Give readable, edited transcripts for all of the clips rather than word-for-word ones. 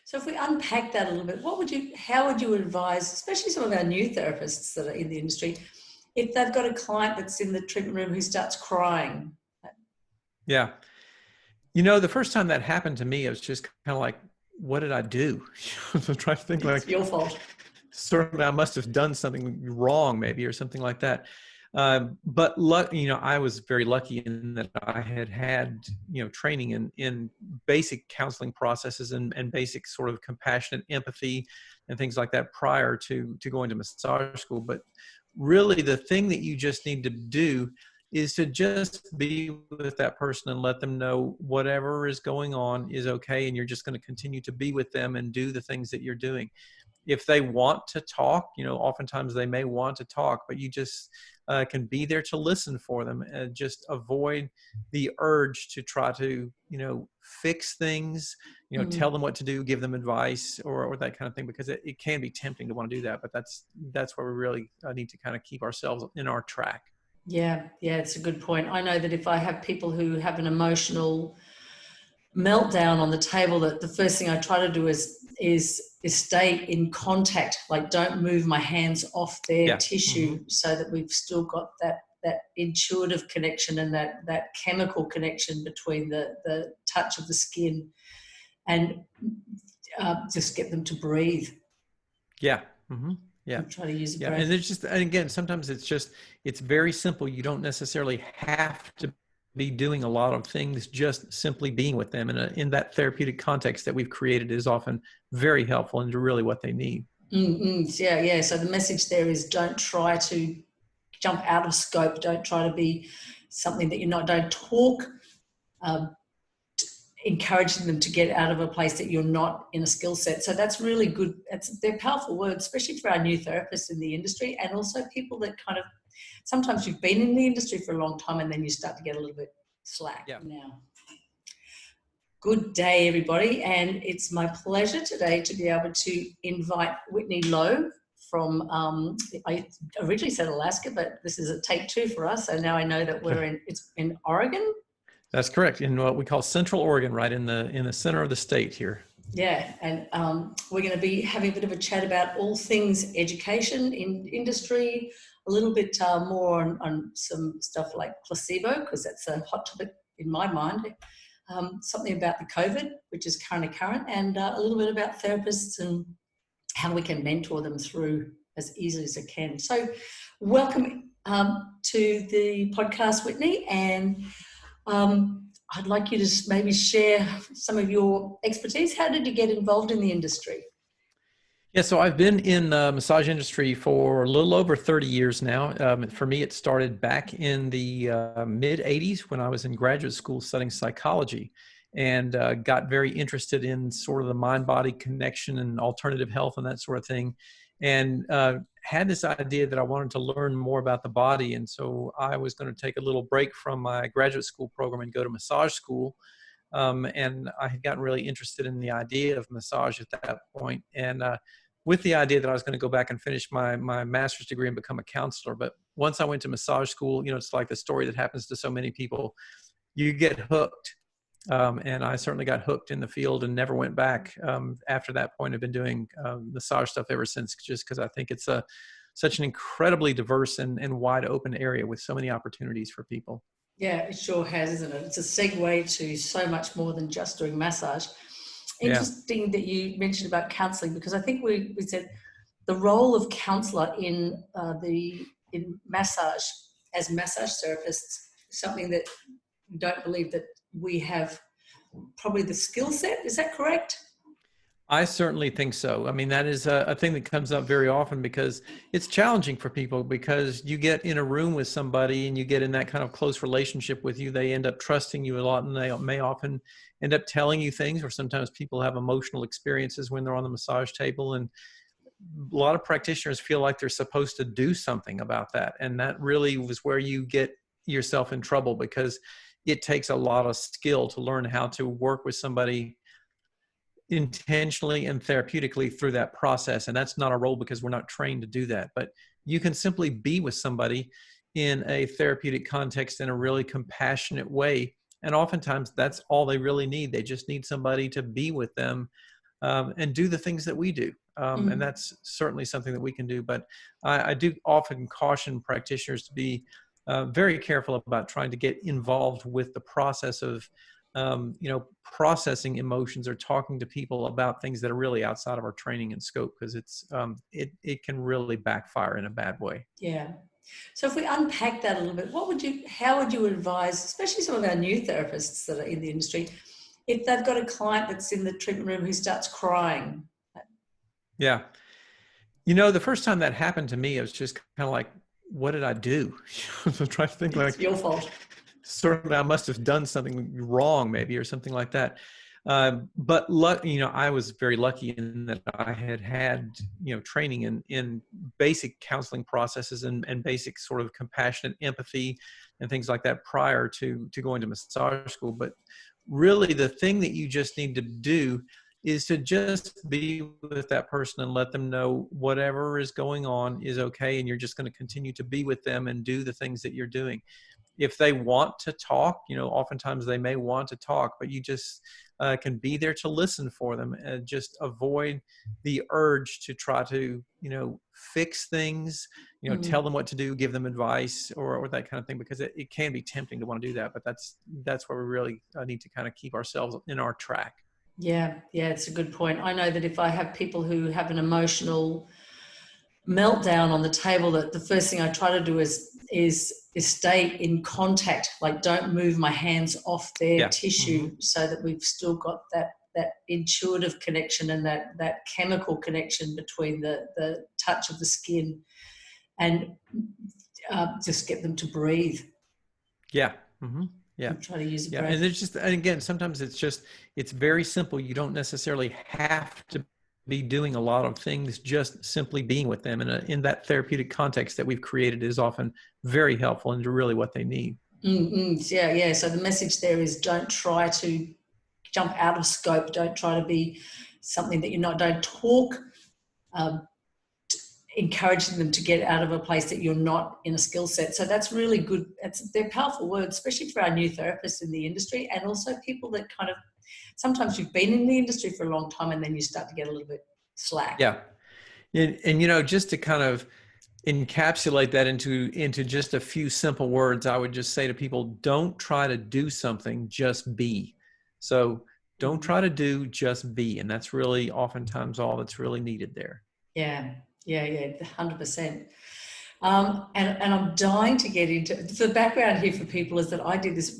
So if we unpack that a little bit, how would you advise, especially some of our new therapists that are in the industry, if they've got a client that's in the treatment room who starts crying? Yeah. You know, the first time that happened to me, I was just kind of like, what did I do? I'm trying to think It's like, your fault. sort of, I must have done something wrong maybe, or something like that. But I was very lucky in that I had training in basic counseling processes and basic sort of compassionate empathy and things like that prior to going to massage school. But really the thing that you just need to do is to just be with that person and let them know whatever is going on is okay. And you're just going to continue to be with them and do the things that you're doing. If they want to talk, oftentimes they may want to talk, but you just can be there to listen for them and just avoid the urge to try to, fix things, tell them what to do, give them advice or that kind of thing, because it can be tempting to want to do that. But that's where we really need to kind of keep ourselves in our track. Yeah, it's a good point. I know that if I have people who have an emotional meltdown on the table, that the first thing I try to do is stay in contact, like don't move my hands off their tissue, so that we've still got that intuitive connection and that chemical connection between the touch of the skin, and just get them to breathe. Yeah. Mm-hmm. Yeah. Try to use a Yeah. breath. And again, sometimes it's very simple. You don't necessarily have to be doing a lot of things. Just simply being with them in that therapeutic context that we've created is often very helpful and really what they need. Yeah. So the message there is, don't try to jump out of scope. Don't try to be something that you're not. Don't talk, encouraging them to get out of a place that you're not in a skill set. So that's really good. They're powerful words, especially for our new therapists in the industry, and also people that kind of, sometimes you've been in the industry for a long time and then you start to get a little bit slack now. Good day, everybody. And it's my pleasure today to be able to invite Whitney Lowe from, I originally said Alaska, but this is a take two for us. So now I know that it's in Oregon. That's correct. In what we call Central Oregon, right in the center of the state here. Yeah, and we're going to be having a bit of a chat about all things education in industry, a little bit more on some stuff like placebo, because that's a hot topic in my mind. Something about the COVID, which is current, and a little bit about therapists and how we can mentor them through as easily as I can. So welcome to the podcast, Whitney, and I'd like you to maybe share some of your expertise. How did you get involved in the industry? Yeah, so I've been in the massage industry for a little over 30 years now. For me, it started back in the mid-'80s when I was in graduate school studying psychology, and got very interested in sort of the mind-body connection and alternative health and that sort of thing, and had this idea that I wanted to learn more about the body. And so I was going to take a little break from my graduate school program and go to massage school. And I had gotten really interested in the idea of massage at that point. And with the idea that I was going to go back and finish my master's degree and become a counselor. But once I went to massage school, it's like the story that happens to so many people. You get hooked. And I certainly got hooked in the field and never went back. After that point, I've been doing massage stuff ever since, just because I think it's such an incredibly diverse and wide open area with so many opportunities for people. Yeah, it sure has, isn't it? It's a segue to so much more than just doing massage. Interesting that you mentioned about counselling, because I think we said the role of counsellor in massage as massage therapists is something that we don't believe that we have probably the skill set. Is that correct? I certainly think so. I mean, that is a thing that comes up very often, because it's challenging for people, because you get in a room with somebody and you get in that kind of close relationship with you. They end up trusting you a lot, and they may often end up telling you things, or sometimes people have emotional experiences when they're on the massage table. And a lot of practitioners feel like they're supposed to do something about that. And that really was where you get yourself in trouble, because it takes a lot of skill to learn how to work with somebody intentionally and therapeutically through that process. And that's not our role, because we're not trained to do that. But you can simply be with somebody in a therapeutic context in a really compassionate way. And oftentimes that's all they really need. They just need somebody to be with them and do the things that we do. And that's certainly something that we can do. But I do often caution practitioners to be very careful about trying to get involved with the process of, processing emotions or talking to people about things that are really outside of our training and scope, because it can really backfire in a bad way. Yeah. So if we unpack that a little bit, how would you advise, especially some of our new therapists that are in the industry, if they've got a client that's in the treatment room who starts crying? Yeah. The first time that happened to me, it was just kind of like, what did I do? I'm trying to think, It's like, your fault. certainly I must have done something wrong, maybe, or something like that. But I was very lucky in that I had training in basic counseling processes and basic sort of compassionate empathy and things like that prior to going to massage school. But really, the thing that you just need to do is to just be with that person and let them know whatever is going on is okay, and you're just going to continue to be with them and do the things that you're doing. If they want to talk, oftentimes they may want to talk, but you just can be there to listen for them, and just avoid the urge to try to, fix things, tell them what to do, give them advice or that kind of thing, because it can be tempting to want to do that. But that's where we really need to kind of keep ourselves in our track. Yeah, it's a good point. I know that if I have people who have an emotional meltdown on the table, that the first thing I try to do is stay in contact, like don't move my hands off their tissue, so that we've still got that intuitive connection and that chemical connection between the touch of the skin, and just get them to breathe. Yeah. Mm-hmm. Yeah. Try to use a Yeah. breath. And again, sometimes it's very simple. You don't necessarily have to be doing a lot of things. Just simply being with them in that therapeutic context that we've created is often very helpful and really what they need. Yeah. So the message there is, don't try to jump out of scope. Don't try to be something that you're not. Don't talk, encouraging them to get out of a place that you're not in a skill set. So that's really good. They're powerful words, especially for our new therapists in the industry, and also people that kind of, sometimes you've been in the industry for a long time and then you start to get a little bit slack. Yeah. And just to kind of encapsulate that into just a few simple words, I would just say to people, don't try to do something, just be. So don't try to do, just be. And that's really oftentimes all that's really needed there. Yeah, 100%. And I'm dying to get into the background here for people is that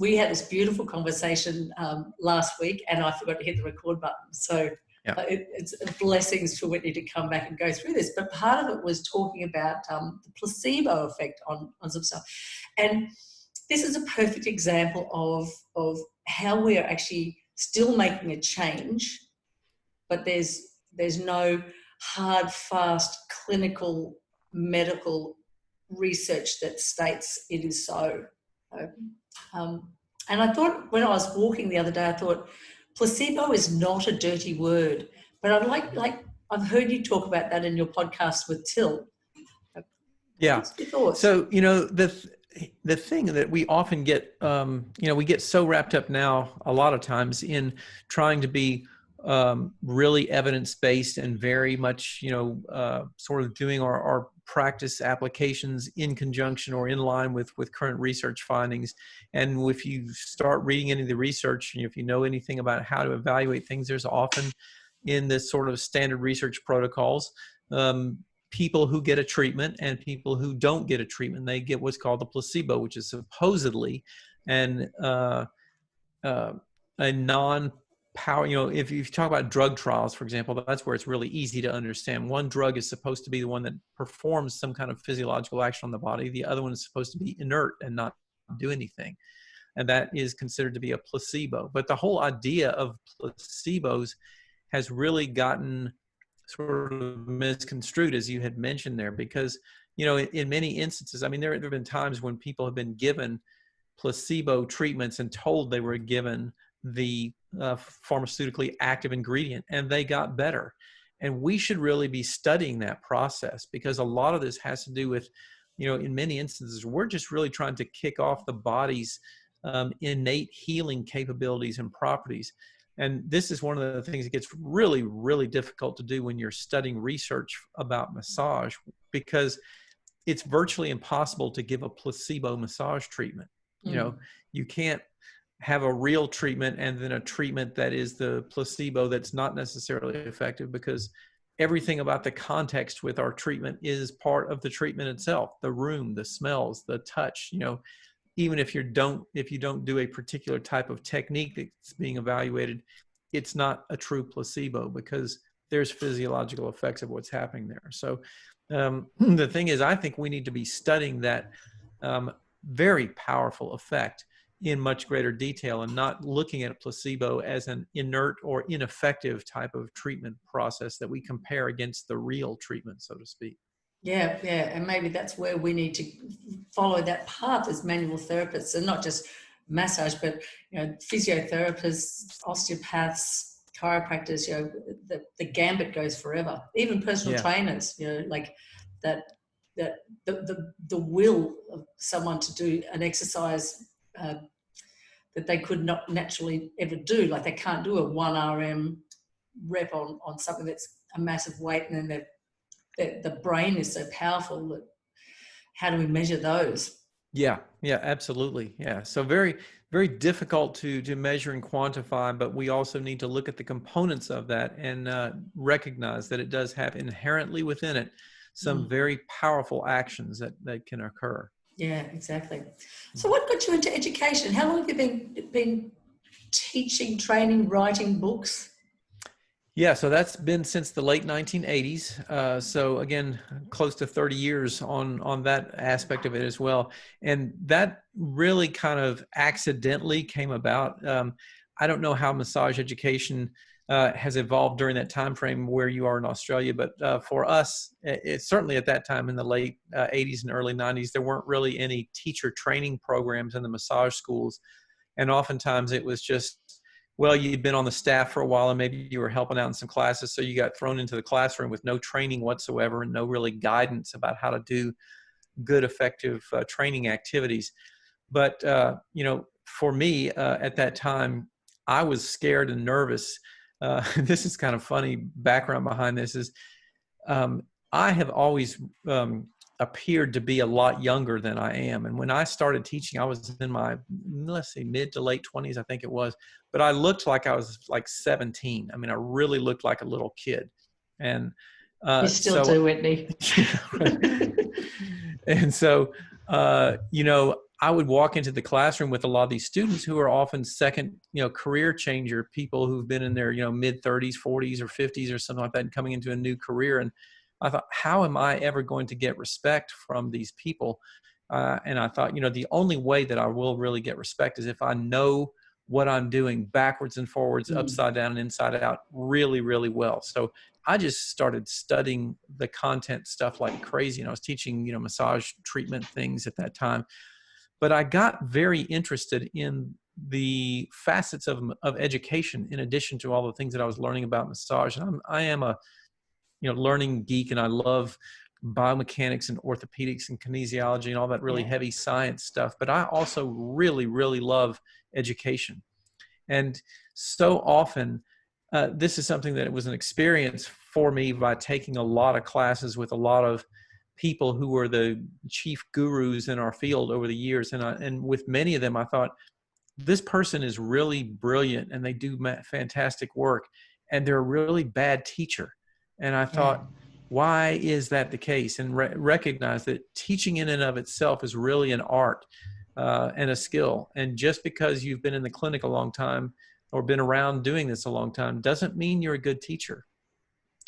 we had this beautiful conversation last week, and I forgot to hit the record button. So it's blessings for Whitney to come back and go through this. But part of it was talking about the placebo effect on some stuff. And this is a perfect example of how we are actually still making a change, but there's no hard, fast, clinical, medical research that states it is so. And I thought, when I was walking the other day, I thought placebo is not a dirty word, but I'd like I've heard you talk about that in your podcast with Till. Yeah. What's your thoughts? So, the thing that we often get, we get so wrapped up now a lot of times in trying to be really evidence-based and very much, sort of doing our practice applications in conjunction or in line with current research findings. And if you start reading any of the research, if you know anything about how to evaluate things, there's often in this sort of standard research protocols, people who get a treatment and people who don't get a treatment. They get what's called the placebo, which is supposedly a non-power, if you talk about drug trials, for example, that's where it's really easy to understand. One drug is supposed to be the one that performs some kind of physiological action on the body. The other one is supposed to be inert and not do anything. And that is considered to be a placebo. But the whole idea of placebos has really gotten sort of misconstrued, as you had mentioned there, because, in many instances, I mean, there have been times when people have been given placebo treatments and told they were given the pharmaceutically active ingredient and they got better. And we should really be studying that process, because a lot of this has to do with, in many instances, we're just really trying to kick off the body's innate healing capabilities and properties. And this is one of the things that gets really, really difficult to do when you're studying research about massage, because it's virtually impossible to give a placebo massage treatment. You can't have a real treatment and then a treatment that is the placebo that's not necessarily effective, because everything about the context with our treatment is part of the treatment itself. The room, the smells, the touch, even if you don't do a particular type of technique that's being evaluated, it's not a true placebo because there's physiological effects of what's happening there. So the thing is, I think we need to be studying that very powerful effect in much greater detail, and not looking at a placebo as an inert or ineffective type of treatment process that we compare against the real treatment, so to speak. Yeah, and maybe that's where we need to follow that path as manual therapists, and not just massage, but physiotherapists, osteopaths, chiropractors. The gambit goes forever. Even personal trainers. Like that the will of someone to do an exercise that they could not naturally ever do. Like they can't do a 1 RM rep on something that's a massive weight, and then the brain is so powerful that how do we measure those? Yeah, absolutely. Yeah. So very, very difficult to measure and quantify, but we also need to look at the components of that and recognize that it does have inherently within it some very powerful actions that can occur. Yeah, exactly. So what got you into education? How long have you been teaching, training, writing books? Yeah, so that's been since the late 1980s. So again, close to 30 years on that aspect of it as well. And that really kind of accidentally came about. I don't know how massage education has evolved during that time frame where you are in Australia, but for us, it's certainly at that time in the late 80s and early 90s, there weren't really any teacher training programs in the massage schools. And oftentimes it was just, well, you'd been on the staff for a while and maybe you were helping out in some classes, so you got thrown into the classroom with no training whatsoever and no really guidance about how to do good, effective training activities. But, for me at that time, I was scared and nervous. This is kind of funny background behind this is I have always appeared to be a lot younger than I am. And when I started teaching, I was in my, let's say, mid to late 20s, I think it was. But I looked like I was like 17. I mean, I really looked like a little kid. And You still do, Whitney. And so, I would walk into the classroom with a lot of these students who are often second, career changer people who've been in their, mid 30s, 40s, or 50s or something like that, and coming into a new career. And I thought, how am I ever going to get respect from these people? And I thought, the only way that I will really get respect is if I know what I'm doing backwards and forwards, upside down and inside out really, really well. So I just started studying the content stuff like crazy. And I was teaching, massage treatment things at that time. But I got very interested in the facets of education in addition to all the things that I was learning about massage. And I am a learning geek, and I love biomechanics and orthopedics and kinesiology and all that really heavy science stuff. But I also really, really love education. And so often, this is something that was an experience for me by taking a lot of classes with a lot of people who were the chief gurus in our field over the years. And with many of them, I thought, this person is really brilliant and they do fantastic work, and they're a really bad teacher. And I thought, why is that the case? And recognize that teaching in and of itself is really an art and a skill. And just because you've been in the clinic a long time or been around doing this a long time doesn't mean you're a good teacher.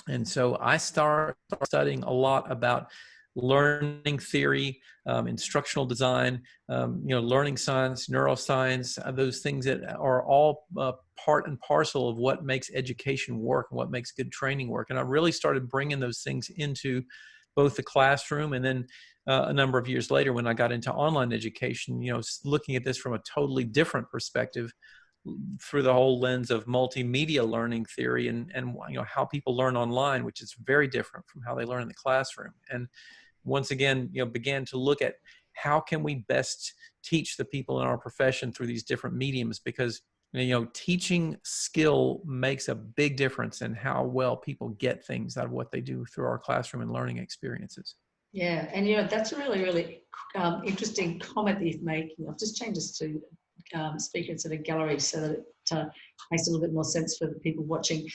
And so I started studying a lot about learning theory, instructional design, learning science, neuroscience, those things that are all part and parcel of what makes education work and what makes good training work. And I really started bringing those things into both the classroom and then a number of years later when I got into online education, looking at this from a totally different perspective through the whole lens of multimedia learning theory and how people learn online, which is very different from how they learn in the classroom. And once again, began to look at how can we best teach the people in our profession through these different mediums, because Teaching skill makes a big difference in how well people get things out of what they do through our classroom and learning experiences. Yeah, and that's a really, really interesting comment that you're making. I've just changed this to speaker instead of gallery so that it makes a little bit more sense for the people watching.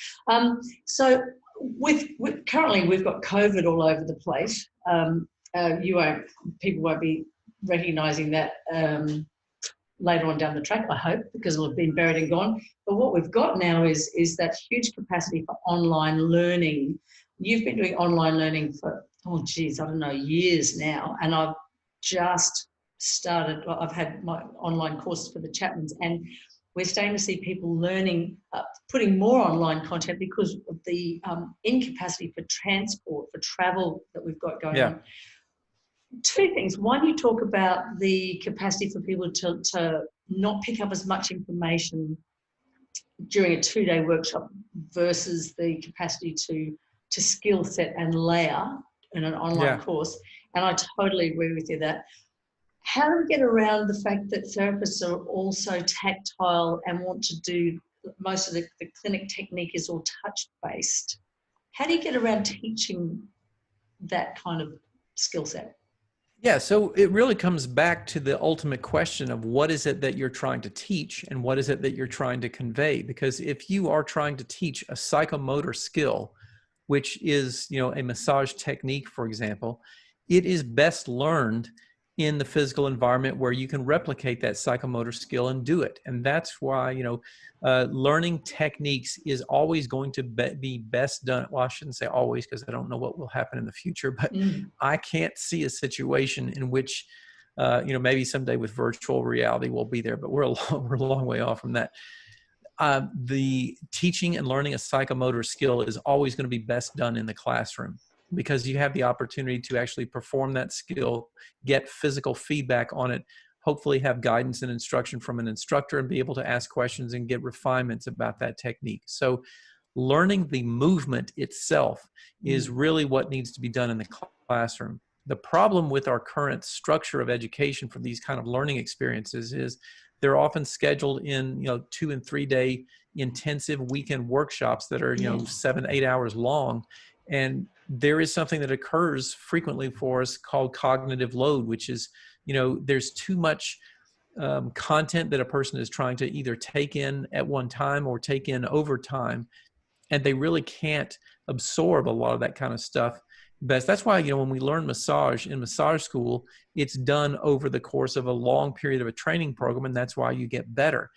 So with currently we've got COVID all over the place. People won't be recognising that later on down the track, I hope, because it'll have been buried and gone. But what we've got now is that huge capacity for online learning. You've been doing online learning for, years now. And I've just started, I've had my online courses for the Chapmans, and we're starting to see people learning, putting more online content because of the incapacity for transport, for travel that we've got going on. Two things. One, you talk about the capacity for people to not pick up as much information during a 2-day workshop versus the capacity to skill set and layer in an online course. And I totally agree with you that. How do we get around the fact that therapists are also tactile and want to do most of the clinic technique is all touch-based? How do you get around teaching that kind of skill set? Yeah, so it really comes back to the ultimate question of what is it that you're trying to teach and what is it that you're trying to convey? Because if you are trying to teach a psychomotor skill, which is, a massage technique, for example, it is best learned in the physical environment where you can replicate that psychomotor skill and do it. And that's why, learning techniques is always going to be best done. Well, I shouldn't say always because I don't know what will happen in the future, but I can't see a situation in which, maybe someday with virtual reality we'll be there, but we're a long way off from that. The teaching and learning a psychomotor skill is always going to be best done in the classroom, because you have the opportunity to actually perform that skill, get physical feedback on it, hopefully have guidance and instruction from an instructor, and be able to ask questions and get refinements about that technique. So learning the movement itself is really what needs to be done in the classroom. The problem with our current structure of education for these kind of learning experiences is they're often scheduled in 2 and 3 day intensive weekend workshops that are 7-8 hours long. And there is something that occurs frequently for us called cognitive load, which is, there's too much content that a person is trying to either take in at one time or take in over time. And they really can't absorb a lot of that kind of stuff. But that's why, when we learn massage in massage school, it's done over the course of a long period of a training program. And that's why you get better.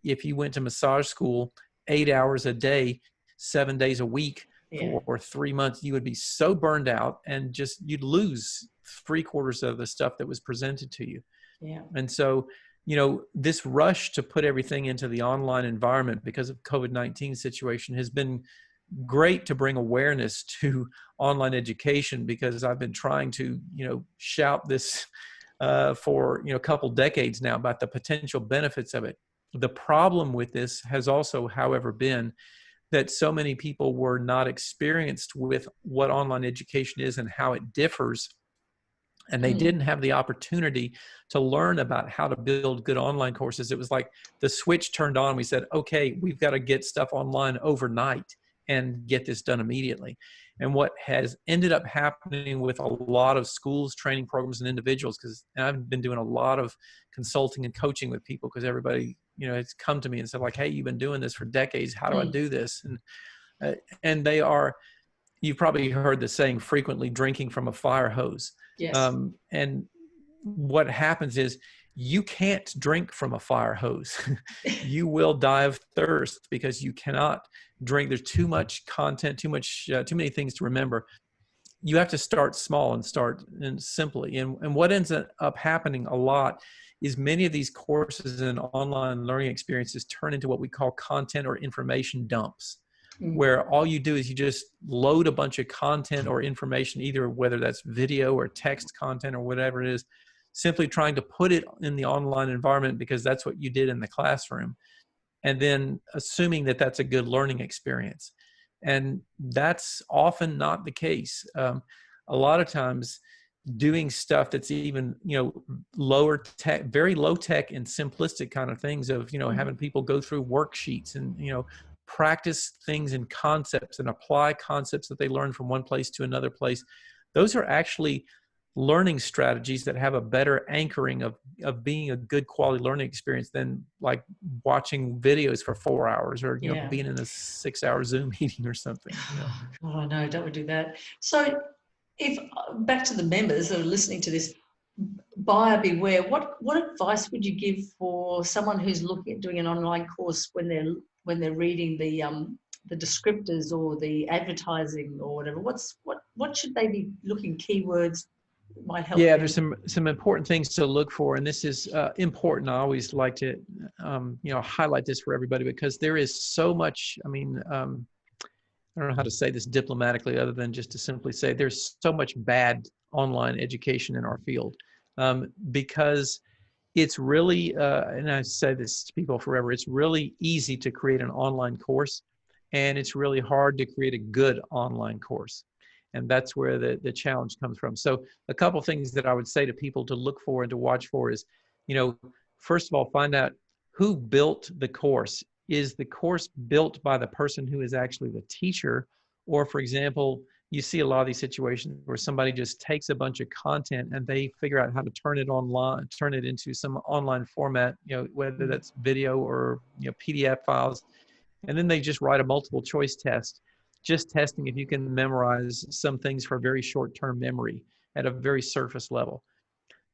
If you went to massage school 8 hours a day, 7 days a week, for 3 months, you would be so burned out and you'd lose 3/4 of the stuff that was presented to you. Yeah. And so, this rush to put everything into the online environment because of COVID-19 situation has been great to bring awareness to online education, because I've been trying to, shout this for, a couple decades now about the potential benefits of it. The problem with this has also, however, been that so many people were not experienced with what online education is and how it differs. And they didn't have the opportunity to learn about how to build good online courses. It was like the switch turned on. We said, okay, we've got to get stuff online overnight and get this done immediately. And what has ended up happening with a lot of schools, training programs, and individuals, because I've been doing a lot of consulting and coaching with people, because everybody, has come to me and said, like, hey, you've been doing this for decades. How do I do this? And they are, you've probably heard the saying, frequently drinking from a fire hose. Yes. And what happens is you can't drink from a fire hose. You will die of thirst because you cannot drink. There's too much content, too many things to remember. You have to start small and start simply. And what ends up happening a lot is many of these courses and online learning experiences turn into what we call content or information dumps, where all you do is you just load a bunch of content or information, either whether that's video or text content or whatever it is, simply trying to put it in the online environment because that's what you did in the classroom, and then assuming that that's a good learning experience. And that's often not the case. A lot of times, doing stuff that's even, lower tech, very low tech and simplistic kind of things of, having people go through worksheets and, practice things and concepts and apply concepts that they learn from one place to another place. Those are actually learning strategies that have a better anchoring of being a good quality learning experience than like watching videos for 4 hours or, being in a 6-hour Zoom meeting or something. Oh, no, don't we do that? So if back to the members that are listening to this, buyer beware, what advice would you give for someone who's looking at doing an online course when they're reading the descriptors or the advertising or whatever? What should they be looking, keywords might help Yeah, them? there's some important things to look for, and this is important. I always like to highlight this for everybody because there is so much. I mean, I don't know how to say this diplomatically other than just to simply say there's so much bad online education in our field, because it's really, and I say this to people forever, it's really easy to create an online course, and it's really hard to create a good online course. And that's where the challenge comes from. So a couple things that I would say to people to look for and to watch for is, first of all, find out who built the course. Is the course built by the person who is actually the teacher? Or for example, you see a lot of these situations where somebody just takes a bunch of content and they figure out how to turn it online, turn it into some online format, whether that's video or, PDF files. And then they just write a multiple choice test, just testing if you can memorize some things for very short-term memory at a very surface level.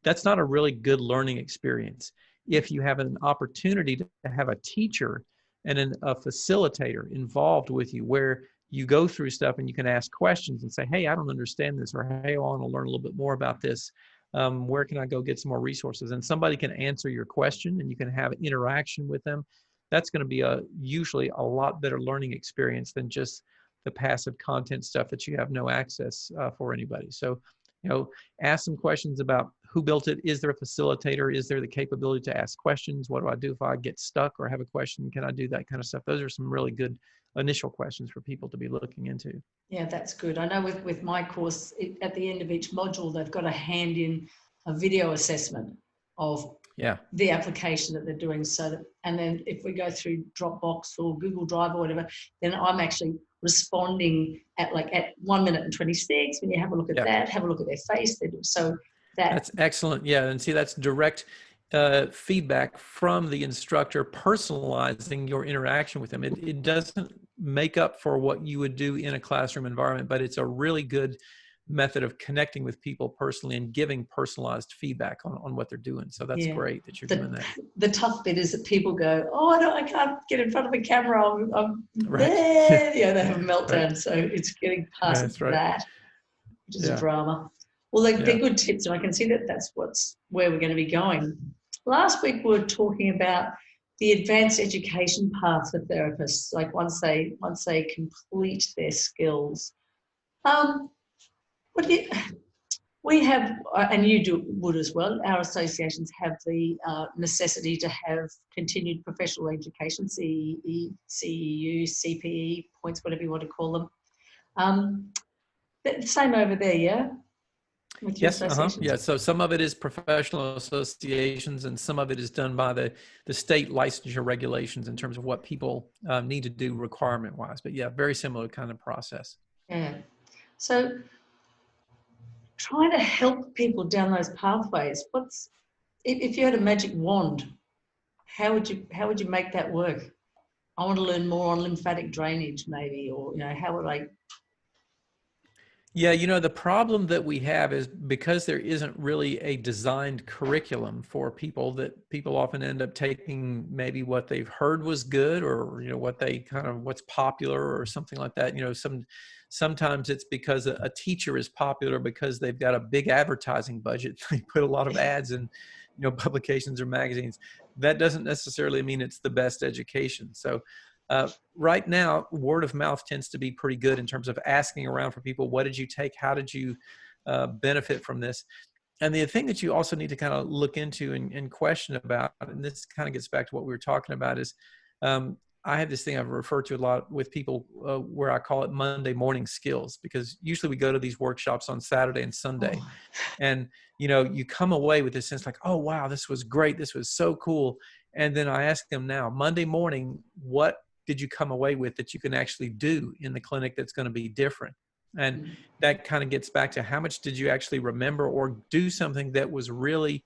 That's not a really good learning experience. If you have an opportunity to have a teacher and a facilitator involved with you where you go through stuff and you can ask questions and say, hey, I don't understand this, or hey, I want to learn a little bit more about this. Where can I go get some more resources? And somebody can answer your question and you can have interaction with them. That's going to be usually a lot better learning experience than just the passive content stuff that you have no access for anybody. So, ask some questions about who built it. Is there a facilitator? Is there the capability to ask questions? What do I do if I get stuck or have a question? Can I do that kind of stuff? Those are some really good initial questions for people to be looking into. Yeah, that's good. I know with my course, at the end of each module, they've got to hand in a video assessment of the application that they're doing. So that, and then if we go through Dropbox or Google Drive or whatever, then I'm actually responding at 1 minute and 26. When you have a look at that, have a look at their face. So that's excellent. Yeah, and see, that's direct feedback from the instructor, personalizing your interaction with them. It doesn't make up for what you would do in a classroom environment, but it's a really good method of connecting with people personally and giving personalized feedback on what they're doing. So that's great that you're doing that. The tough bit is that people go, oh, no, I can't get in front of a camera. I'm right. there. They have a meltdown. Right. So it's getting past that, which is a drama. Well, they're good tips, and I can see that that's where we're going to be going. Last week we were talking about the advanced education path for therapists, like once they complete their skills. We have, and you would as well, our associations have the necessity to have continued professional education, CEU, CPE, points, whatever you want to call them. Same over there, yeah? With your associations? Yeah, so some of it is professional associations and some of it is done by the state licensure regulations in terms of what people need to do requirement-wise. But yeah, very similar kind of process. Yeah. So trying to help people down those pathways, if you had a magic wand, how would you make that work? I want to learn more on lymphatic drainage maybe, or how would I? Yeah, the problem that we have is because there isn't really a designed curriculum for people, that people often end up taking maybe what they've heard was good, or what they what's popular or something like that. Sometimes it's because a teacher is popular because they've got a big advertising budget. They put a lot of ads in publications or magazines. That doesn't necessarily mean it's the best education. So right now, word of mouth tends to be pretty good in terms of asking around for people. What did you take? How did you benefit from this? And the thing that you also need to kind of look into and question about, and this kind of gets back to what we were talking about, is I have this thing I've referred to a lot with people where I call it Monday morning skills, because usually we go to these workshops on Saturday and Sunday. Oh, And, you come away with this sense like, oh, wow, this was great. This was so cool. And then I ask them now, Monday morning, what did you come away with that you can actually do in the clinic that's going to be different? And that kind of gets back to how much did you actually remember or do something that was really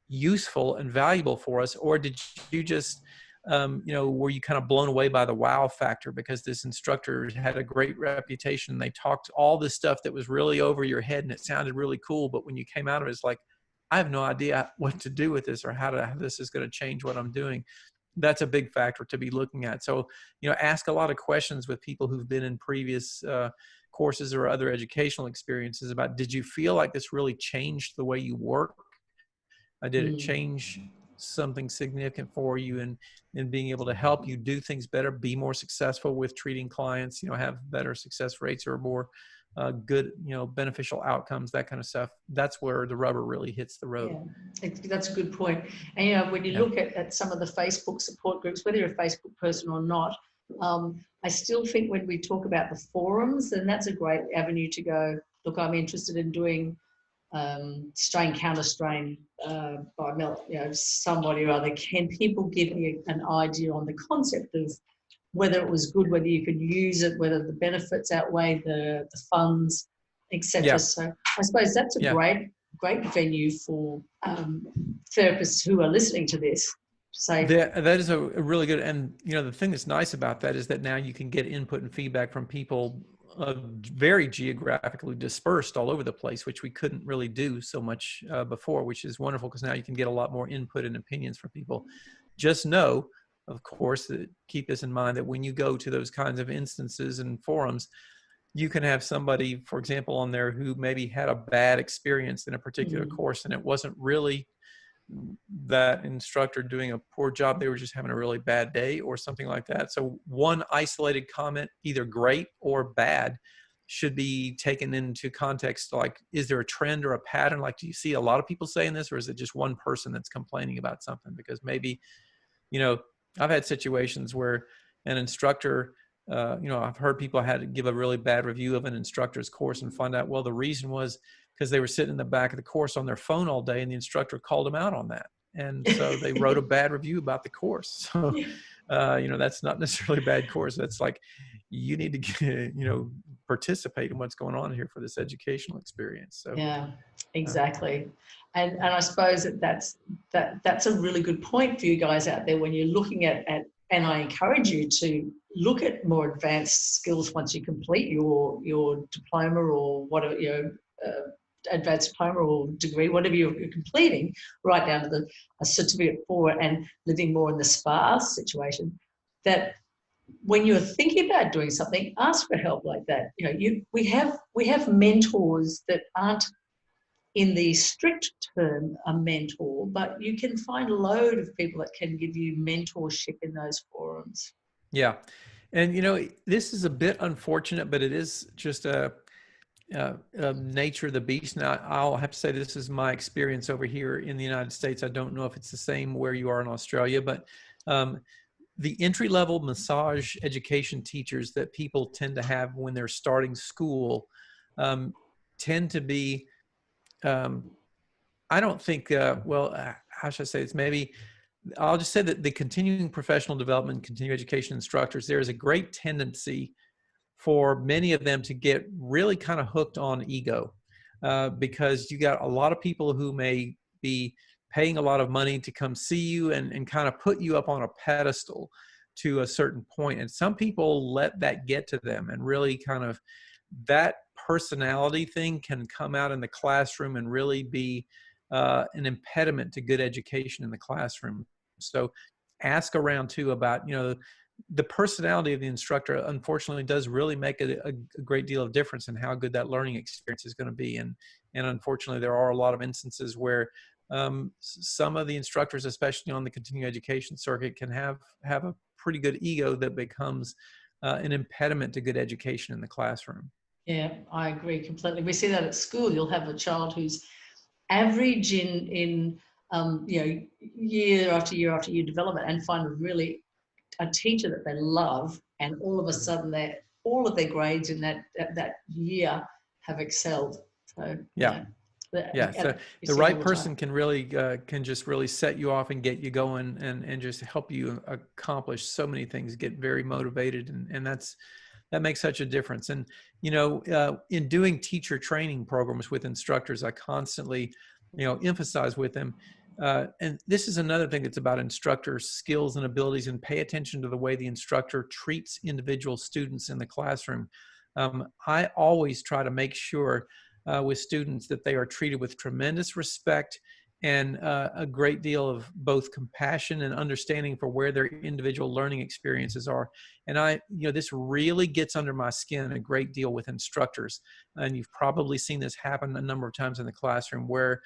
useful and valuable for us? Or did you just, were you kind of blown away by the wow factor because this instructor had a great reputation? They talked all this stuff that was really over your head and it sounded really cool. But when you came out of it, it's like, I have no idea what to do with this or how this is going to change what I'm doing. That's a big factor to be looking at. So, ask a lot of questions with people who've been in previous courses or other educational experiences about, did you feel like this really changed the way you work? Did it change something significant for you in being able to help you do things better, be more successful with treating clients, have better success rates or more good, beneficial outcomes, that kind of stuff? That's where the rubber really hits the road. Yeah, that's a good point. And, when you look at some of the Facebook support groups, whether you're a Facebook person or not, I still think when we talk about the forums, then that's a great avenue to go, look, I'm interested in doing strain, counter strain by somebody or other. Can people give me an idea on the concept of whether it was good, whether you could use it, whether the benefits outweigh the funds, etc. Yeah. So I suppose that's a great venue for therapists who are listening to this. Say that is a really good, and the thing that's nice about that is that now you can get input and feedback from people very geographically dispersed all over the place, which we couldn't really do so much before, which is wonderful because now you can get a lot more input and opinions from people. Just know, of course, that keep this in mind, that when you go to those kinds of instances and forums, you can have somebody, for example, on there who maybe had a bad experience in a particular course, and it wasn't really that instructor doing a poor job. They were just having a really bad day or something like that. So one isolated comment, either great or bad, should be taken into context. Like, is there a trend or a pattern? Like, do you see a lot of people saying this, or is it just one person that's complaining about something? Because maybe, I've had situations where an instructor, I've heard people had to give a really bad review of an instructor's course and find out, well, the reason was because they were sitting in the back of the course on their phone all day and the instructor called them out on that. And so they wrote a bad review about the course. So, that's not necessarily a bad course. That's like, you need to get, participate in what's going on here for this educational experience. So yeah, exactly. And I suppose that's a really good point for you guys out there when you're looking at and I encourage you to look at more advanced skills once you complete your diploma or whatever, advanced diploma or degree, whatever you're completing, right down to a certificate for it, and living more in the spa situation, that when you're thinking about doing something, ask for help like that. We have mentors that aren't in the strict term a mentor, but you can find a load of people that can give you mentorship in those forums. Yeah. And, this is a bit unfortunate, but it is just a nature of the beast. Now, I'll have to say this is my experience over here in the United States. I don't know if it's the same where you are in Australia, but the entry-level massage education teachers that people tend to have when they're starting school tend to be, I don't think, how should I say this? Maybe I'll just say that the continuing professional development, continuing education instructors, there is a great tendency for many of them to get really kind of hooked on ego because you got a lot of people who may be paying a lot of money to come see you and kind of put you up on a pedestal to a certain point. And some people let that get to them, and really kind of that personality thing can come out in the classroom and really be an impediment to good education in the classroom. So ask around too about, the personality of the instructor, unfortunately, does really make a great deal of difference in how good that learning experience is going to be. And unfortunately, there are a lot of instances where some of the instructors, especially on the continuing education circuit, can have a pretty good ego that becomes an impediment to good education in the classroom. Yeah, I agree completely. We see that at school. You'll have a child who's average in year after year after year development, and find a really a teacher that they love, and all of a sudden all of their grades in that year have excelled. So Yeah. Yeah, and so you the see it right all the time. person can really can just really set you off and get you going and just help you accomplish so many things, get very motivated, and that makes such a difference. And in doing teacher training programs with instructors, I constantly emphasize with them, and this is another thing that's about instructor skills and abilities, and pay attention to the way the instructor treats individual students in the classroom. I always try to make sure with students that they are treated with tremendous respect and a great deal of both compassion and understanding for where their individual learning experiences are. And this really gets under my skin a great deal with instructors. And you've probably seen this happen a number of times in the classroom where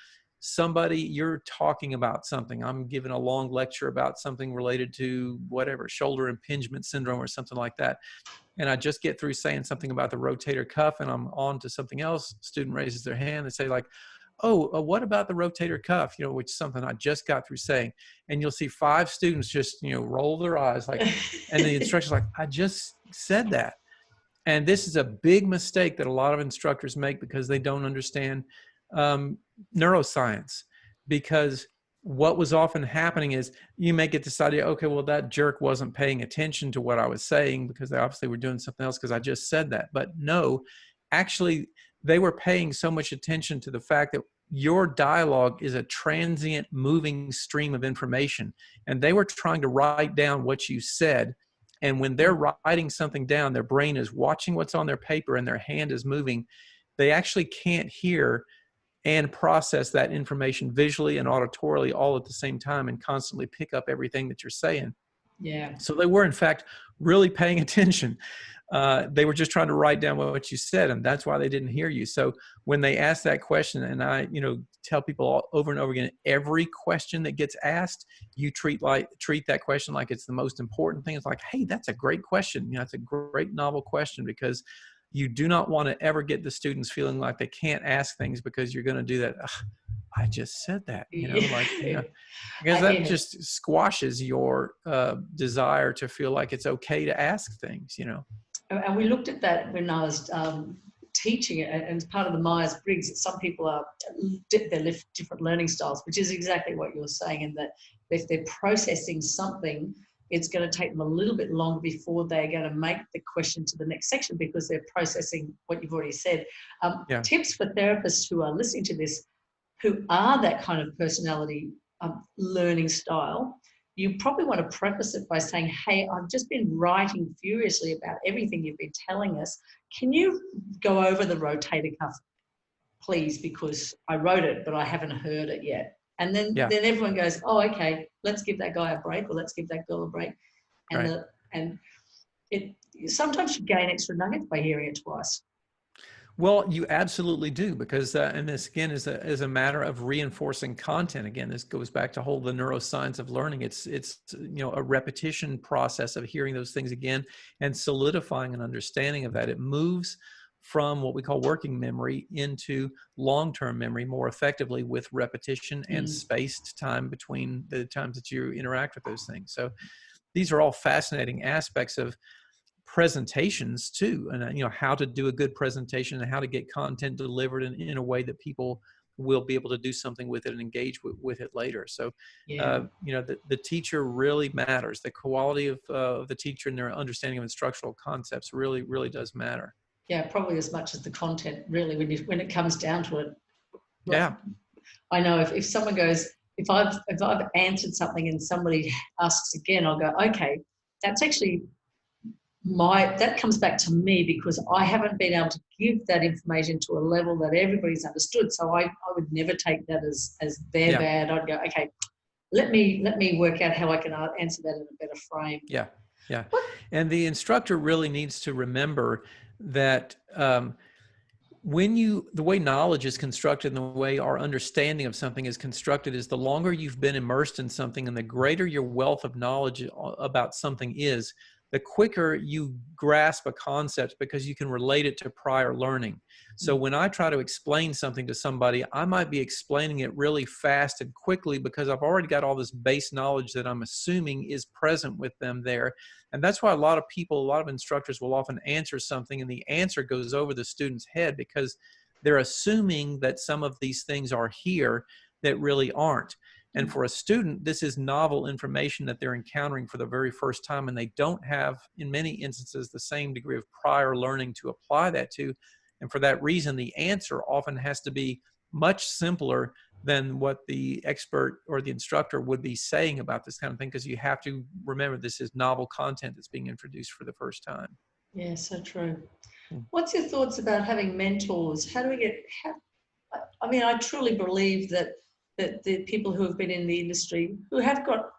you're talking about something. I'm giving a long lecture about something related to whatever, shoulder impingement syndrome or something like that. And I just get through saying something about the rotator cuff and I'm on to something else. Student raises their hand and say like, oh, what about the rotator cuff? Which is something I just got through saying. And you'll see 5 students just, roll their eyes like, and the instructor's like, I just said that. And this is a big mistake that a lot of instructors make because they don't understand neuroscience. Because what was often happening is you may get this idea, okay, well, that jerk wasn't paying attention to what I was saying because they obviously were doing something else because I just said that. But no, actually, they were paying so much attention to the fact that your dialogue is a transient moving stream of information. And they were trying to write down what you said. And when they're writing something down, their brain is watching what's on their paper and their hand is moving. They actually can't hear and process that information visually and auditorily all at the same time and constantly pick up everything that you're saying. Yeah. So they were, in fact, really paying attention. They were just trying to write down what you said, and that's why they didn't hear you. So when they ask that question, and I, tell people over and over again, every question that gets asked, you treat that question like it's the most important thing. It's like, hey, that's a great question. It's a great novel question, because you do not want to ever get the students feeling like they can't ask things because you're going to do that. I just said that, because that just squashes your desire to feel like it's okay to ask things, And we looked at that when I was teaching it, and part of the Myers-Briggs, some people they live different learning styles, which is exactly what you're saying, and that if they're processing something, it's going to take them a little bit longer before they're going to make the question to the next section because they're processing what you've already said. Tips for therapists who are listening to this, who are that kind of personality learning style. You probably want to preface it by saying, hey, I've just been writing furiously about everything you've been telling us. Can you go over the rotator cuff, please? Because I wrote it, but I haven't heard it yet. And then everyone goes, oh, okay, let's give that guy a break, or let's give that girl a break. And sometimes you gain extra nuggets by hearing it twice. Well, you absolutely do, because and this again is a matter of reinforcing content. Again, this goes back to the neuroscience of learning. It's a repetition process of hearing those things again and solidifying an understanding of that. It moves from what we call working memory into long-term memory more effectively with repetition and spaced time between the times that you interact with those things. So these are all fascinating aspects of presentations too, and how to do a good presentation and how to get content delivered in a way that people will be able to do something with it and engage with it later. So the teacher really matters. The quality of the teacher and their understanding of instructional concepts really does matter. Yeah, probably as much as the content, really, when it comes down to it. Yeah, I know if someone goes, if I've answered something and somebody asks again, I'll go, okay, that's actually that comes back to me because I haven't been able to give that information to a level that everybody's understood. So I would never take that as their bad. I'd go, okay, let me work out how I can answer that in a better frame. Yeah. And the instructor really needs to remember that the way knowledge is constructed and the way our understanding of something is constructed is the longer you've been immersed in something and the greater your wealth of knowledge about something is, the quicker you grasp a concept because you can relate it to prior learning. So when I try to explain something to somebody, I might be explaining it really fast and quickly because I've already got all this base knowledge that I'm assuming is present with them there. And that's why a lot of people, a lot of instructors will often answer something and the answer goes over the student's head because they're assuming that some of these things are here that really aren't. And for a student, this is novel information that they're encountering for the very first time, and they don't have, in many instances, the same degree of prior learning to apply that to. And for that reason, the answer often has to be much simpler than what the expert or the instructor would be saying about this kind of thing, because you have to remember this is novel content that's being introduced for the first time. Yeah, so true. What's your thoughts about having mentors? How do we I mean, I truly believe that the people who have been in the industry, who have got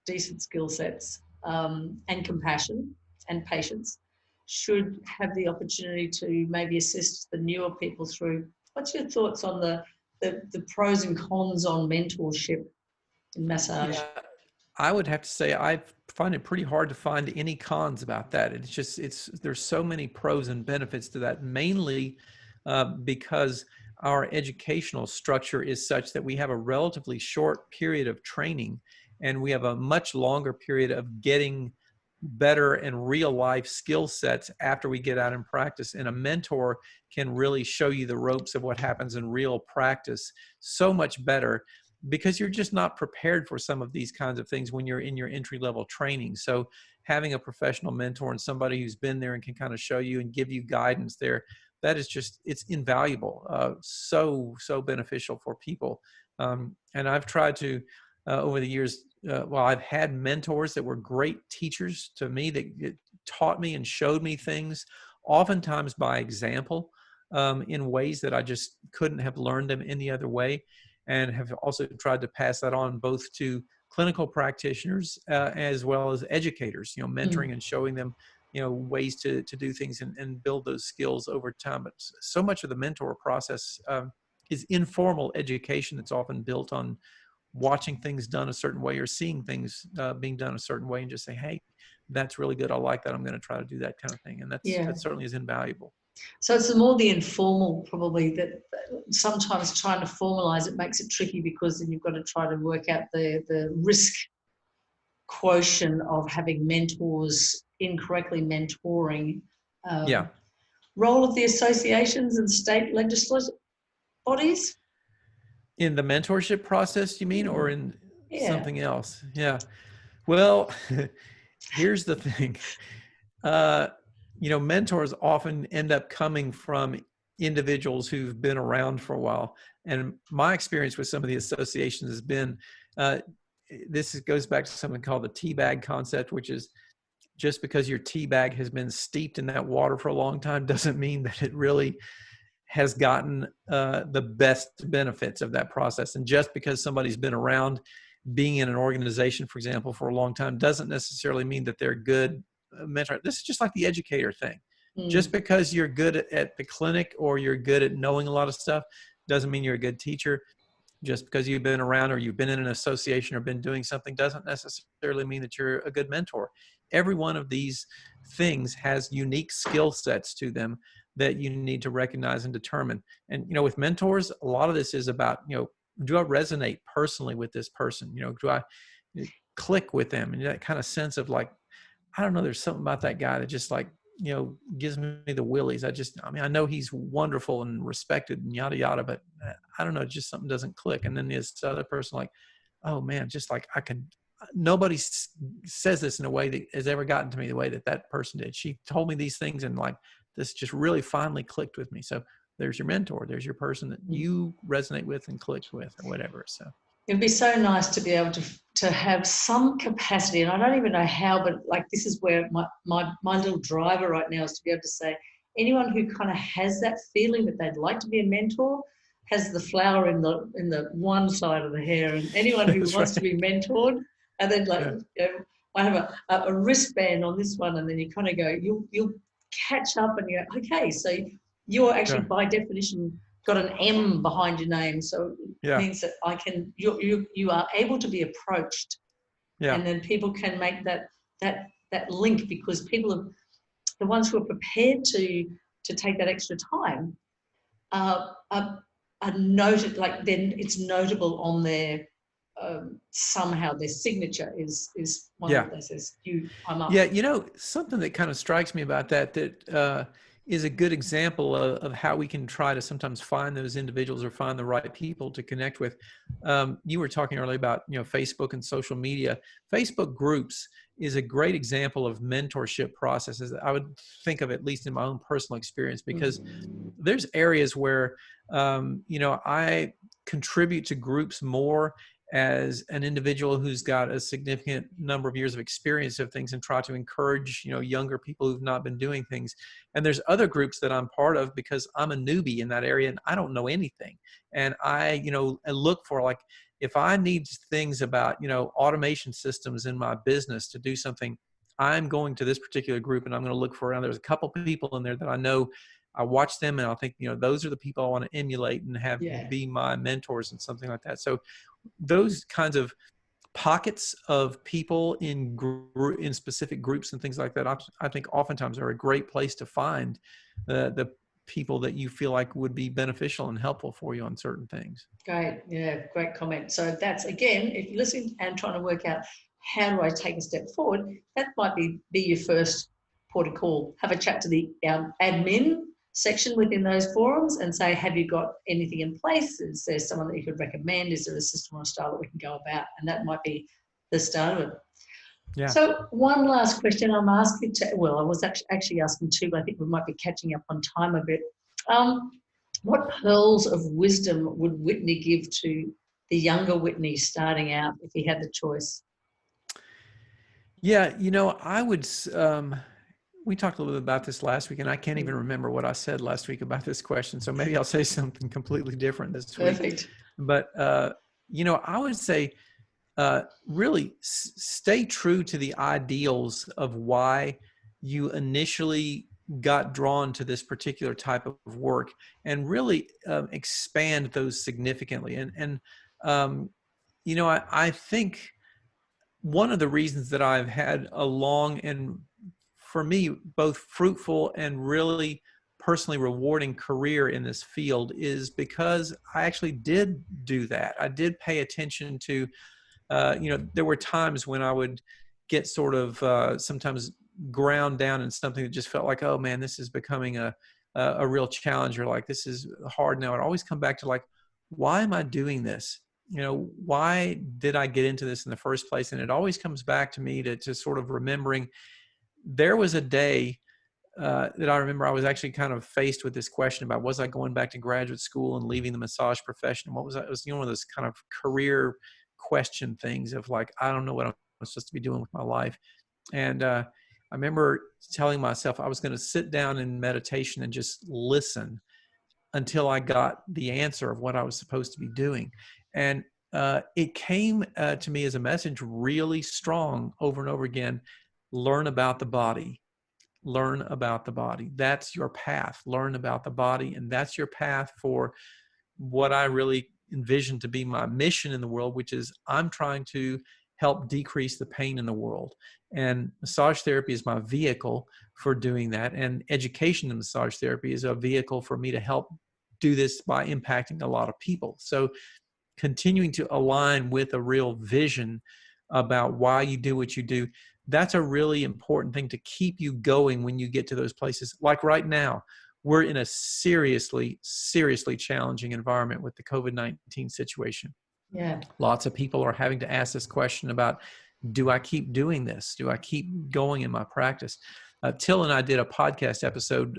decent skill sets and compassion and patience, should have the opportunity to maybe assist the newer people through. What's your thoughts on the pros and cons on mentorship in massage? Yeah, I would have to say I find it pretty hard to find any cons about that. It's just there's so many pros and benefits to that, mainly because our educational structure is such that we have a relatively short period of training and we have a much longer period of getting better and real life skill sets after we get out and practice. And a mentor can really show you the ropes of what happens in real practice so much better, because you're just not prepared for some of these kinds of things when you're in your entry level training. So having a professional mentor and somebody who's been there and can kind of show you and give you guidance there, that is just, it's invaluable. So beneficial for people. And I've tried to, over the years, well, I've had mentors that were great teachers to me that taught me and showed me things, oftentimes by example, in ways that I just couldn't have learned them any other way. And have also tried to pass that on both to clinical practitioners as well as educators, mentoring and showing them, ways to do things and build those skills over time. But so much of the mentor process is informal education that's often built on watching things done a certain way or seeing things being done a certain way and just say, hey, that's really good. I like that. I'm going to try to do that kind of thing. And that certainly is invaluable. So it's more the informal, probably, that sometimes trying to formalize it makes it tricky, because then you've got to try to work out the risk quotient of having mentors incorrectly mentoring. Role of the associations and state legislative bodies? In the mentorship process, you mean, or in something else? Yeah. Well, here's the thing. Mentors often end up coming from individuals who've been around for a while. And my experience with some of the associations has been, this goes back to something called the tea bag concept, which is just because your tea bag has been steeped in that water for a long time doesn't mean that it really has gotten the best benefits of that process. And just because somebody's been around being in an organization, for example, for a long time doesn't necessarily mean that they're good mentor. This is just like the educator thing. Just because you're good at the clinic or you're good at knowing a lot of stuff doesn't mean you're a good teacher. Just because you've been around or you've been in an association or been doing something doesn't necessarily mean that you're a good mentor. Every one of these things has unique skill sets to them that you need to recognize and determine. And, with mentors, a lot of this is about, do I resonate personally with this person? Do I click with them? And that kind of sense of like, I don't know, there's something about that guy that just like, gives me the willies. I know he's wonderful and respected and yada, yada, but I don't know, just something doesn't click. And then this other person like, oh man, just like nobody says this in a way that has ever gotten to me the way that person did. She told me these things and like, this just really finally clicked with me. So there's your mentor. There's your person that you resonate with and click with or whatever. So it'd be so nice to be able to have some capacity, and I don't even know how, but like this is where my little driver right now is to be able to say, anyone who kind of has that feeling that they'd like to be a mentor has the flower in the one side of the hair, and anyone who wants to be mentored, and then I have a wristband on this one, and then you kind of go, you'll catch up and you go, okay, so you're actually by definition got an M behind your name, so it means that you are able to be approached, and then people can make that that link, because people are the ones who are prepared to take that extra time are noted, like then it's notable on their somehow their signature is one Yeah. that says I'm up. Yeah, something that kind of strikes me about that is a good example of how we can try to sometimes find those individuals or find the right people to connect with. You were talking earlier about Facebook and social media. Facebook groups is a great example of mentorship processes. I would think of, at least in my own personal experience, because there's areas where I contribute to groups more as an individual who's got a significant number of years of experience of things, and try to encourage, younger people who've not been doing things. And there's other groups that I'm part of because I'm a newbie in that area and I don't know anything. And I look for, like, if I need things about, automation systems in my business to do something, I'm going to this particular group and I'm going to look for around. There's a couple people in there that I know. I watch them and I'll think, those are the people I want to emulate and have be my mentors and something like that. So those kinds of pockets of people in specific groups and things like that, I think oftentimes are a great place to find the people that you feel like would be beneficial and helpful for you on certain things. Great. Yeah, great comment. So that's, again, if you're listening and trying to work out how do I take a step forward, that might be your first port of call. Have a chat to the admin section within those forums and say, have you got anything in place? Is there someone that you could recommend? Is there a system or a style that we can go about? And that might be the start of it. Yeah. So one last question I'm asking I was actually asking two, but I think we might be catching up on time a bit. What pearls of wisdom would Whitney give to the younger Whitney starting out if he had the choice? Yeah, I would, we talked a little bit about this last week, and I can't even remember what I said last week about this question. So maybe I'll say something completely different this week. Perfect. But, I would say, really stay true to the ideals of why you initially got drawn to this particular type of work, and really expand those significantly. I think one of the reasons that I've had a long and, for me, both fruitful and really personally rewarding career in this field is because I actually did do that. I did pay attention to, there were times when I would get sort of sometimes ground down in something that just felt like, oh man, this is becoming a real challenge, or like, this is hard now. I'd always come back to, like, why am I doing this? Why did I get into this in the first place? And it always comes back to me to sort of remembering there was a day that I remember I was actually kind of faced with this question about, was I going back to graduate school and leaving the massage profession? What was that? It was, one of those kind of career question things of, like, I don't know what I'm supposed to be doing with my life. And I remember telling myself I was going to sit down in meditation and just listen until I got the answer of what I was supposed to be doing. And it came to me as a message really strong over and over again: learn about the body. Learn about the body. That's your path. Learn about the body. And that's your path for what I really envision to be my mission in the world, which is I'm trying to help decrease the pain in the world. And massage therapy is my vehicle for doing that. And education in massage therapy is a vehicle for me to help do this by impacting a lot of people. So continuing to align with a real vision about why you do what you do, that's a really important thing to keep you going when you get to those places. Like right now, we're in a seriously, seriously challenging environment with the COVID-19 situation. Yeah. Lots of people are having to ask this question about, do I keep doing this? Do I keep going in my practice? Till and I did a podcast episode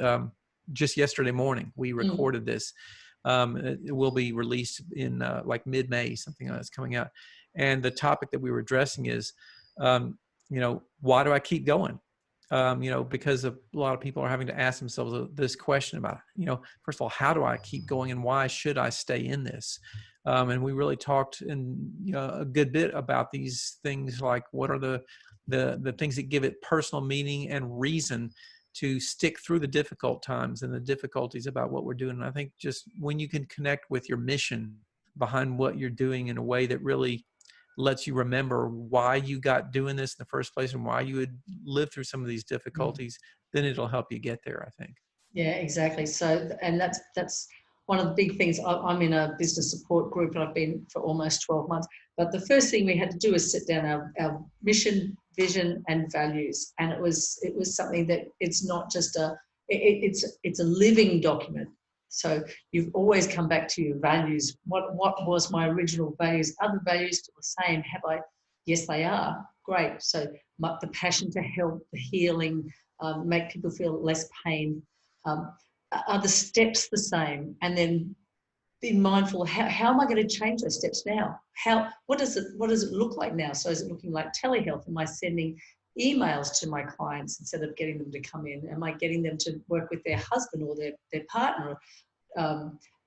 just yesterday morning. We recorded this. It will be released in like mid-May, something that's coming out. And the topic that we were addressing is, why do I keep going? Because a lot of people are having to ask themselves this question about, first of all, how do I keep going, and why should I stay in this? And we really talked in a good bit about these things, like what are the things that give it personal meaning and reason to stick through the difficult times and the difficulties about what we're doing. And I think just when you can connect with your mission behind what you're doing in a way that really lets you remember why you got doing this in the first place and why you would live through some of these difficulties, then it'll help you get there, I think. Yeah, exactly. So, and that's one of the big things. I'm in a business support group and I've been for almost 12 months. But the first thing we had to do is sit down our mission, vision, and values. And it was something that it's not just it's a living document. So you've always come back to your values. What was my original values? Are the values still the same? Have I? Yes, they are. Great. So the passion to help, the healing, make people feel less pain. Are the steps the same? And then be mindful, how am I going to change those steps now? What does it look like now? So is it looking like telehealth? Am I sending emails to my clients instead of getting them to come in? Am I getting them to work with their husband or their partner?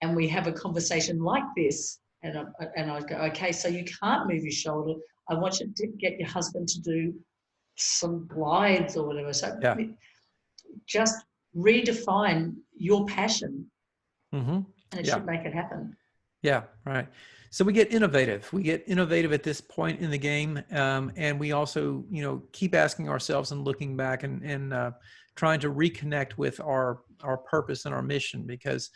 And we have a conversation like this, and I go, okay, so you can't move your shoulder. I want you to get your husband to do some glides or whatever. So Yeah. Just redefine your passion, Mm-hmm. and it should make it happen. Yeah, right. So we get innovative. We get innovative at this point in the game, and we also, keep asking ourselves and looking back and trying to reconnect with our purpose and our mission, because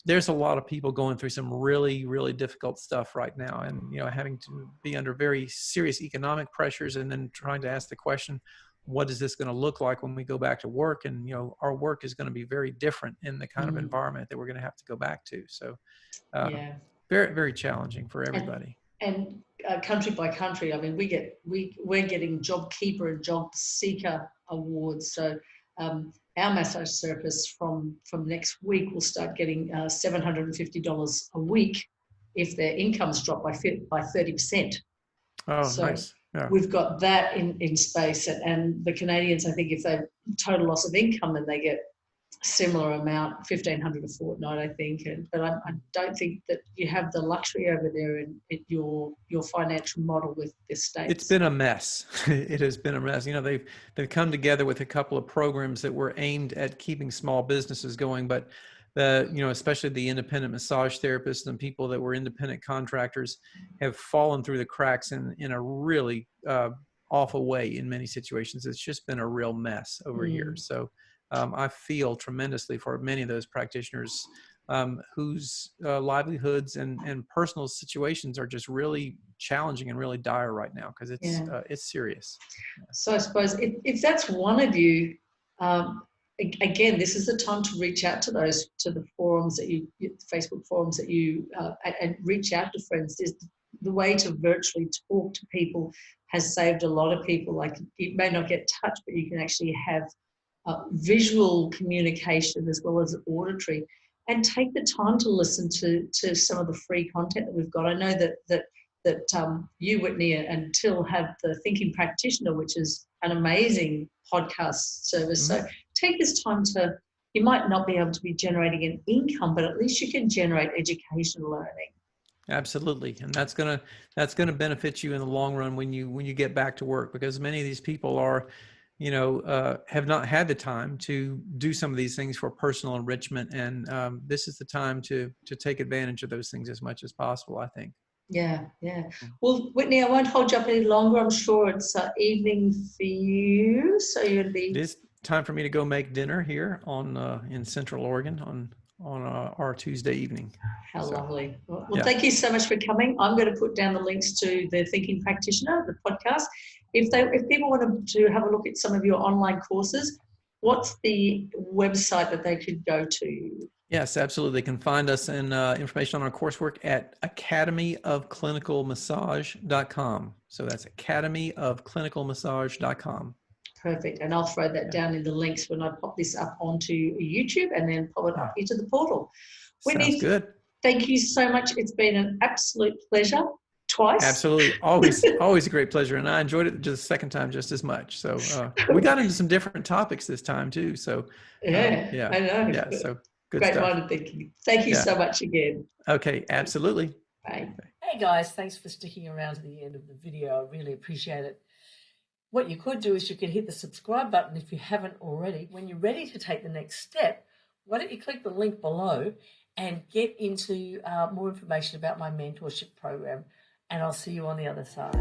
there's a lot of people going through some really, really difficult stuff right now, and having to be under very serious economic pressures, and then trying to ask the question, what is this going to look like when we go back to work? And our work is going to be very different in the kind of environment that we're going to have to go back to. So very, very challenging for everybody. And country by country, I mean, we're getting JobKeeper and Job Seeker awards. So our massage therapists from next week will start getting $750 a week if their income's dropped by 30%. Oh, so nice. Yeah. We've got that in space, and the Canadians, I think, if they total loss of income, then they get similar amount, $1,500 a fortnight, I think. But I don't think that you have the luxury over there in your financial model with the states. It's been a mess. It has been a mess. They've come together with a couple of programs that were aimed at keeping small businesses going, but especially the independent massage therapists and people that were independent contractors have fallen through the cracks in a really awful way in many situations. It's just been a real mess over years. So I feel tremendously for many of those practitioners whose livelihoods and personal situations are just really challenging and really dire right now, because it's serious. So I suppose if that's one of you, again, this is the time to reach out to the forums Facebook forums that you, and reach out to friends. The way to virtually talk to people has saved a lot of people. Like, you may not get touch, but you can actually have visual communication as well as auditory, and take the time to listen to some of the free content that we've got. I know that you, Whitney, and Till have the Thinking Practitioner, which is an amazing podcast service. So take this time you might not be able to be generating an income, but at least you can generate education learning. Absolutely. And that's going to benefit you in the long run when you get back to work, because many of these people are, have not had the time to do some of these things for personal enrichment. And this is the time to take advantage of those things as much as possible, I think. Yeah. Well, Whitney, I won't hold you up any longer. I'm sure it's evening for you, so you're going to be. It is time for me to go make dinner here in Central Oregon on our Tuesday evening. How lovely. Well, thank you so much for coming. I'm going to put down the links to the Thinking Practitioner, the podcast. If people want to have a look at some of your online courses, what's the website that they could go to? Yes, absolutely. They can find us and information on our coursework at academyofclinicalmassage.com. So that's academyofclinicalmassage.com. Perfect. And I'll throw that down in the links when I pop this up onto YouTube and then pop it up into the portal. Whitney, sounds good. Thank you so much. It's been an absolute pleasure. Twice. Absolutely. Always a great pleasure. And I enjoyed it just the second time just as much. So we got into some different topics this time too. So I know. Yeah. So good great stuff. line of thinking. Thank you so much again. Okay. Absolutely. Bye. Hey guys, thanks for sticking around to the end of the video. I really appreciate it. What you could do is you could hit the subscribe button if you haven't already. When you're ready to take the next step, why don't you click the link below and get into more information about my mentorship program. and I'll see you on the other side.